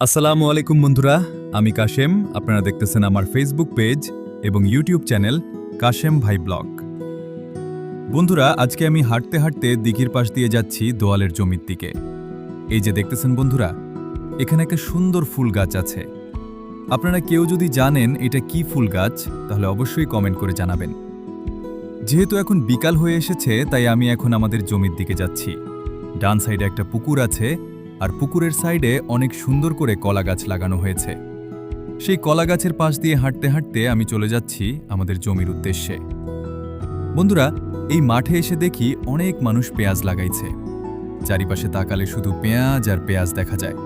আসসালামু আলাইকুম বন্ধুরা, আমি কাশেম। আপনারা দেখতেছেন আমার ফেসবুক পেজ এবং ইউটিউব চ্যানেল কাশেম ভাই ব্লগ। বন্ধুরা, আজকে আমি হাঁটতে হাঁটতে দিঘির পাশ দিয়ে যাচ্ছি দোয়ালের জমির দিকে। এই যে দেখতেছেন বন্ধুরা, এখানে একটা সুন্দর ফুল গাছ আছে। আপনারা কেউ যদি জানেন এটা কি ফুল গাছ, তাহলে অবশ্যই কমেন্ট করে জানাবেন। যেহেতু এখন বিকাল হয়ে এসেছে, তাই আমি এখন আমাদের জমির দিকে যাচ্ছি। ডান সাইডে একটা পুকুর আছে, আর পুকুরের সাইডে অনেক সুন্দর করে কলা গাছ লাগানো হয়েছে। সেই কলা গাছের পাশ দিয়ে হাঁটতে হাঁটতে আমি চলে যাচ্ছি আমাদের জমির উদ্দেশ্যে। বন্ধুরা, এই মাঠে এসে দেখি অনেক মানুষ পেঁয়াজ লাগাইছে। চারিপাশে তাকালে শুধু পেঁয়াজ আর পেঁয়াজ দেখা যায়।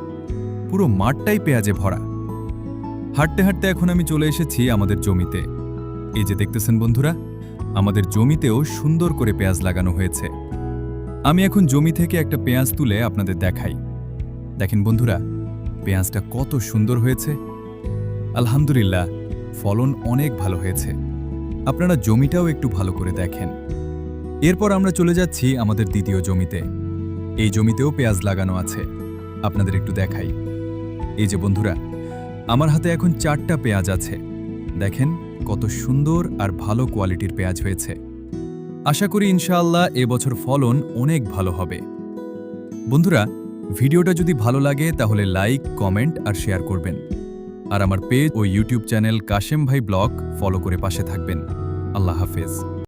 পুরো মাঠটাই পেঁয়াজে ভরা। হাঁটতে হাঁটতে এখন আমি চলে এসেছি আমাদের জমিতে। এই যে দেখতেছেন বন্ধুরা, আমাদের জমিতেও সুন্দর করে পেঁয়াজ লাগানো হয়েছে। আমি এখন জমি থেকে একটা পেঁয়াজ তুলে আপনাদের দেখাই। দেখেন বন্ধুরা, পেঁয়াজটা কত সুন্দর হয়েছে। আলহামদুলিল্লাহ, ফলন অনেক ভালো হয়েছে। আপনারা জমিটাও একটু ভালো করে দেখেন। এরপর আমরা চলে যাচ্ছি আমাদের দ্বিতীয় জমিতে। এই জমিতেও পেঁয়াজ লাগানো আছে, আপনাদের একটু দেখাই। এই যে বন্ধুরা, আমার হাতে এখন 4টা পেঁয়াজ আছে। দেখেন কত সুন্দর আর ভালো কোয়ালিটির পেঁয়াজ হয়েছে। আশা করি ইনশাআল্লাহ এবছর ফলন অনেক ভালো হবে। বন্ধুরা, ভিডিওটা যদি ভালো লাগে তাহলে লাইক, কমেন্ট আর শেয়ার করবেন। আর আমার পেজ ও ইউটিউব চ্যানেল কাশেম ভাই ব্লগ ফলো করে পাশে থাকবেন। আল্লাহ হাফেজ।